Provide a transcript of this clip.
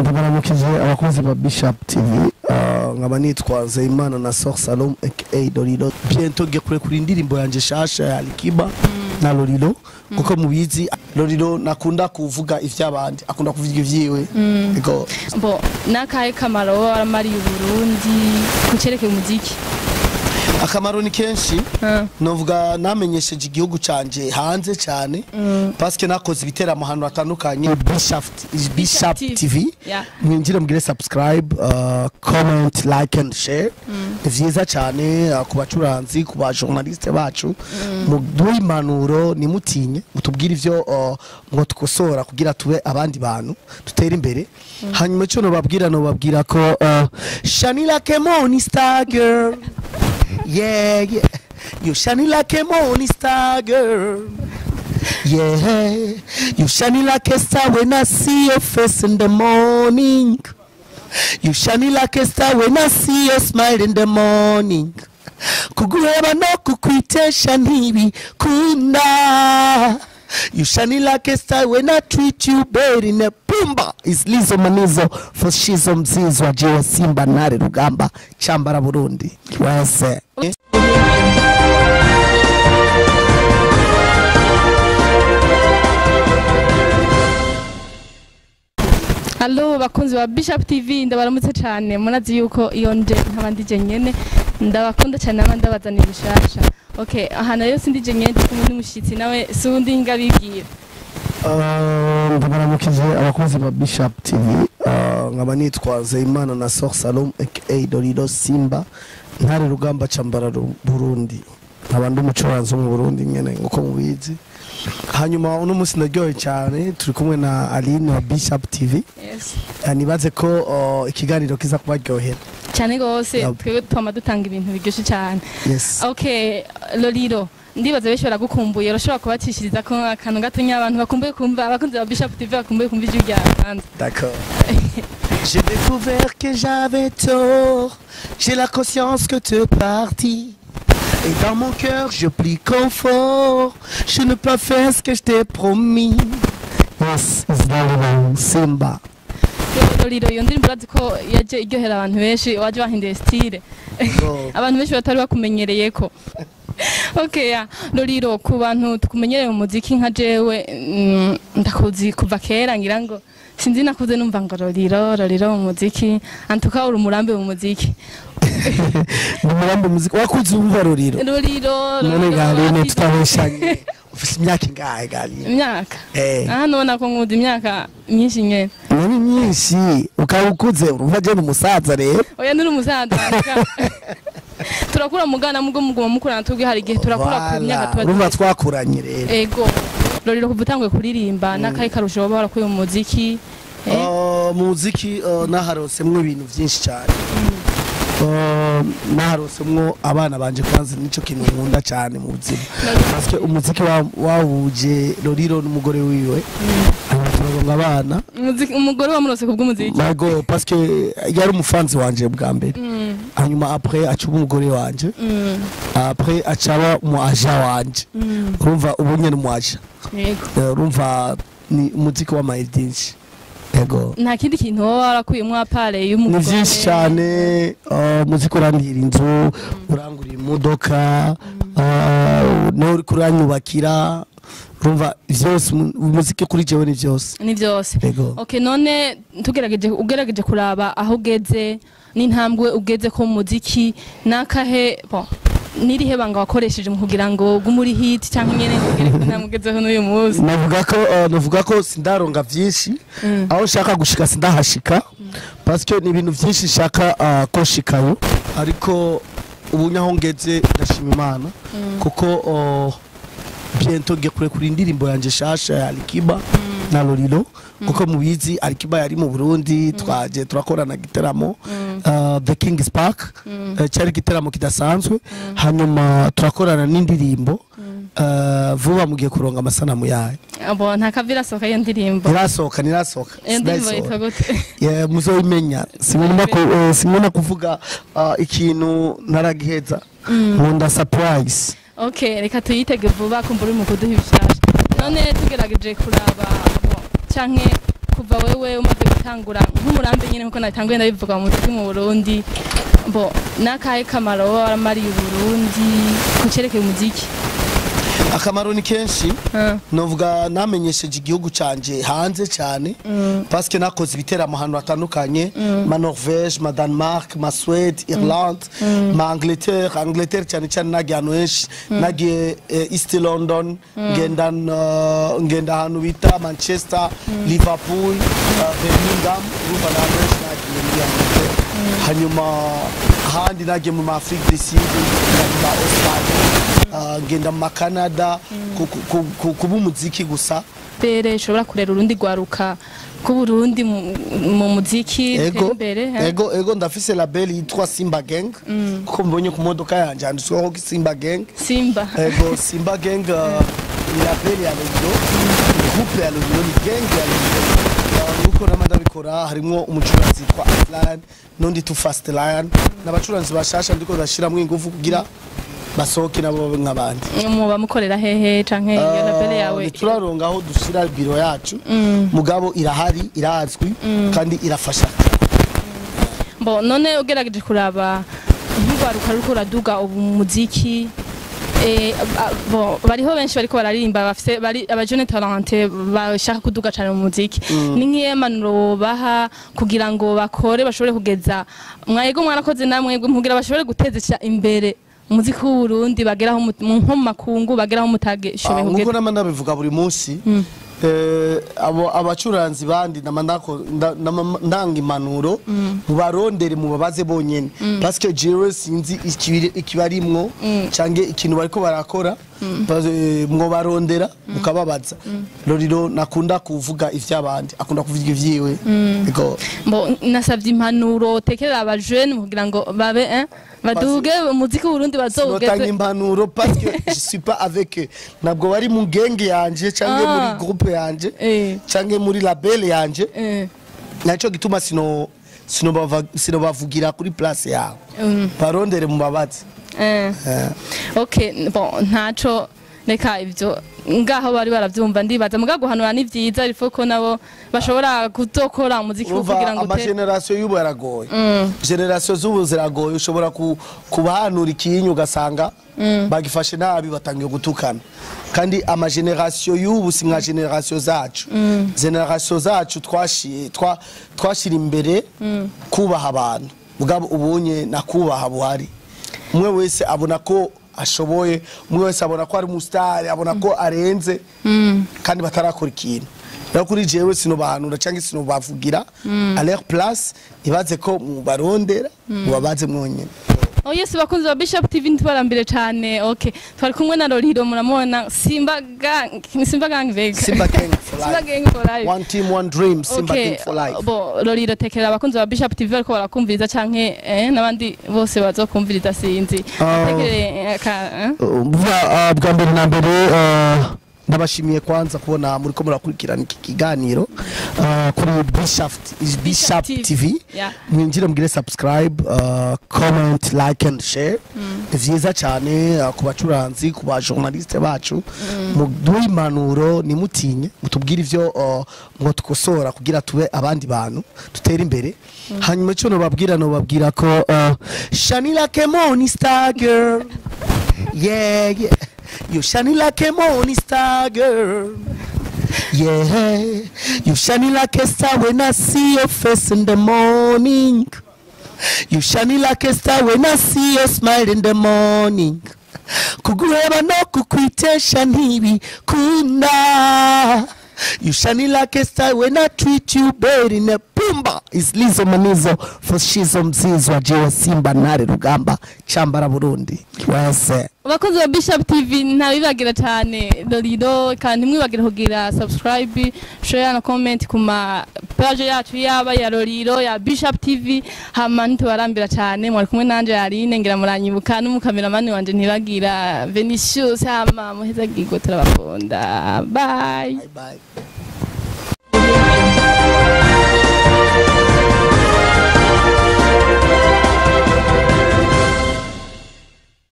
ndabaramukije abakozi ba Bishop TV nkaba nitwaze Imana na Sor Salom aka Lolilo bientôt ngiye kuri indirimbo yanje shasha ya Alikiba na Lolilo kuko mubizi Lolilo nakunda kuvuga ivy'abandi akunda kuvuga ivyiwe ego bo nakaye kamaro aramari Burundi kucereke umuziki akamaro ni kenshi novuga namenyesheje igihugu canje hanze cyane parce que nakoze ibiteramo ahantu atandukanye Bishop TV mwinjire mugire subscribe comment like and share vyiza cyane ku bacuranzi ku ba journaliste bacu muduhe impanuro nimutinye mutubwire ivyo ngo tukosora kugira tube abandi bantu tutera imbere hanyuma cyo no babwira ko Shani like a morning star girl. Yeah, yeah, you shining like a morning star, girl. Yeah, you shining like a star when I see your face in the morning. You shining like a star when I see your smile in the morning. Kuguheba no kukwitesha ntibi kuna. You shining like a star when I treat you better in a pumba. Is Lizo Manizo for Shizo Mzizwa Jewa Simba Nare Rugamba Chambara Burundi. Wese. Hello bakunzi wa Bishop TV ndabaramutse cyane munazi yuko iyo nje nk'abandije nyene ndabakunda cyane abandi bazana ibishasha. Okay, aha nayo sindije nyene kumwe n'umushitsi nawe sundi ngabigira. Ndabaramukije abakozi ba Bishop TV nkaba nitwaze Imana na Sor Salom aka Lolilo Simba Ntare Rugamba Chambara Burundi abandi umucuranzi mu Burundi nyene nguko mubizi hanyuma uno munsi ndaryoye cyane turi kumwe na Aline wa Bishop TV. Yes. Nibaze ko ikiganiro kiza kubaryohera cyane gose twebwe twama dutanga ibintu biryoshe cyane. Yes. Okay, Lolilo ndibaza besho baragukumbuye urashobora kubatishiriza ko akantu gatonya abantu bakumbuye kumva abakunzi ba Bishop TV bakumbuye kumva ijwi rya kandi. D'accord. J'ai découvert que j'avais tort. J'ai la conscience que tu es parti. Et dans mon cœur, je plie confort. Je ne peux pas faire ce que je t'ai promis. Yes, it's Lolilo Simba. Lolilo iyo ndirimbo urazi ko yaje iryohera abantu benshi waje bahinduye style. Abantu benshi batari bakumenyereye ko. Okay, ya Lolilo ku bantu tukumenyereye mu muziki nka jewe ndakuzi kuva kera ngira ngo sinzi nakuze numva ngo Lolilo mu muziki antuka uri umurambe mu muziki. Umurambe mu muziki wakuze umva Lolilo none gari tutabeshanye ufite imyaka ingahe gari imyaka none ko nkuzi imyaka myinshi nyene ni myinshi ukabukuze urumva je n'umusaza rero oya ndi umusaza turakura mugana mugoma mukurana tubwe hari gihe turakura ku myaka tuba urumva twakuranye rero ego Lolilo kuvutangwe kuririmba nakaye karusho baba barakuye mu muziki mu muziki naharosemwe ibintu byinshi cyane naharosemwo abana banje kwanza nico kintu nkunda cyane mu buzima parce que umuziki wawuje Lolilo n'umugore wiwe turagonga abana umugore wamurose kubw'umuziki mago parce que yari umufanzi wanje bwa mbere hanyuma après acuba umugore wanje après acaba mu aja wanje urumva ubunye n'umuaja yego urumva ni umuziki wa Maidinshi ego nta kindi kintu warakuyemo apare y'umugore ni byinshi cyane muziki urandira inzu urangurira imodoka no uri kuranyubakira urumva byose umuziki kuri jewe ni byose okay none ugerageje kuraba aho ugeze n'intambwe ugeze ko muziki nakahe bon nirihe banga wakoresheje mu kugira ngo gumuri hit cyangwa nyene namugezeho n'uyu muzi navuga ko sindaronga byinshi aho shaka gushika sindahashika parce que ni ibintu byinshi shaka ko shikayo ariko ubunyaho ngeze ndashima Imana kuko bientôt ngiye kuri indirimbo yanje shasha ya Alikiba na Lolilo kuko mubizi Alikiba yari mu Burundi twaje turakorana giteramo The King's Park cyari giteramo kidasanzwe hanyuma turakorana n'indirimbo vuba mugiye kuronga amasanamu yayo abo nta kavira soka iyo ndirimbo irasoka indirimbo itagote muzoyimenya simuna kuvuga ikintu naragiheza nkunda surprise. Okay, reka tuyitege vuba kumbura uri mu kuduha ibishasha none tugerageje kuraba canke kuva wewe umaze gutangura nk'umurambe nyine nkuko natanguye ndabivuga mu muziki mu Burundi bo nakahe kamaro waramariye Burundi kucerekeye umuziki akamaro ni kenshi novuga namenyesheje igihugu canje hanze cyane parce que nakoze ibiteramo ahantu hatandukanye ma Norvège ma Danemark ma Suède Irlande ma Angleterre cyane cyane nagiye ahantu henshi nagiye East London ngenda ahantu bita Manchester Liverpool Birmingham ruva na henshi nagiye muri Angleterre hanyuma ahandi nagiye mu Afrique du Sud na Australia ngenda mu Canada kuba umuziki gusa bere ushobora kurera urundi gwaruka ku Burundi mu muziki imbere ego ndafise label yitwa Simba Gang kuko mbonye ku modoka yanje handitsweho Simba Gang Simba Gang label ya Lolilo groupe ya Lolilo ni gang ya Lolilo nuko namanda bikora harimo umucuranzi kwa Lion nondi to Fast Lion n'abacuranzi bashasha ndiko ndashiramwe ingufu kugira basohoke nabo nk'abandi muba mukorera hehe canke iyo label yawe turaronga aho dushira biro yacu mugabo irahari irazwi kandi irafasha bo none ugerageje kuraba nk'ugwaruka ruko raduga umuziki bo bariho benshi bariko bararimba bafise bari abajeune talente bashaka kuduga cyane mu muziki ni nk'iyemanuro baha kugira ngo bakore bashobore kugeza mwayego mwarakoze namwe mugira bashobore gutezesha imbere umuziki w'u Burundi bageraho mu makungu bageraho mutage shobe kugeza nkuko namanda bivuga buri munsi abo abacuranzi bandi namandako ndanga impanuro mubarondere mu babaze bonyene parce que jewe sinzi ikibarimwo cange ikintu bariko barakora mwo barondera mukababaza Lolilo nakunda kuvuga ivy'abandi akunda kuvuga ivyiwe ego bo nasavye impanuro tekerera abajeune kugira ngo babe baduge umuziki w'Urundi bazogeze notanga impanuro parce que je suis pas avec eux nabwo bari mu genge yanje cange muri groupe yanje cange muri label yanje naco gituma sino bavugira kuri place yawe barondere mu babazi okay bon ntaco reka ivyo ngaho bari baravyumva ndibaza muga guhanura ni vyiza ariko ko nabo bashobora kutokora umuziki kugira ngo ama generation y'ubu yaragoye generation z'ubu ziragoye ushobora kubahanura ikinyu gasanga bagifashe nabi batangiye gutukana kandi ama generation y'ubu singa generation zacu twashira imbere kubaha abantu mugabo ubunye nakubaha buhari umwe wese abona ko ashoboye umwe wese abona ko ari umustar abona ko arenze kandi batarakora ikintu kuri jewe sino bahanura cyangwa sino bavugira à leur place ibaze ko mubarondera mubabaze mwonyene Oh yes bakunze ba Bishop TV ntbarambire cyane okay twari kumwe na Lolilo muramubona Simba Gang vega Simba Gang for life one team one dream Simba Gang for life bo Lolilo tekera bakunze ba Bishop TV ariko barakumviriza canke nabandi bose bazokumviriza sinzi tekere bwa mbere na mbere ndabashimiye kwanza kubona muri ko murakurikirana iki kiganiro kuri Bishop TV mwinjire mugire subscribe comment like and share vyiza cyane ku bacuranzi ku ba journaliste bacu muduhe impanuro nimutinye mutubwire ivyo ngo tukosora kugira tube abandi bantu tutera imbere hanyuma cyo no babwira ko shine like a morning star girl yeah you shining like a morning star, girl. Yeah, you shining like a star when I see your face in the morning. You shining like a star when I see your smile in the morning. Kuguheba no kukwitesha ntibi kunda. You shining like a star when I treat you better in a pumba. It's Lizo Manizo for Shizo Mzizwa Jewa Simba Nare Rugamba Chambara Burundi. Wese. Bakozi wa Bishop TV ntabibagira cyane Lolilo kandi mwibagira kugira subscribe share na comment kuma page yacu yaba ya Lolilo ya Bishop TV hama ntibarambira cyane mwari kumwe nanje Yarine ngira muranyibuka n'umukameramani wanje ntibagira Venicius hama muheza gigo turabakunda bye bye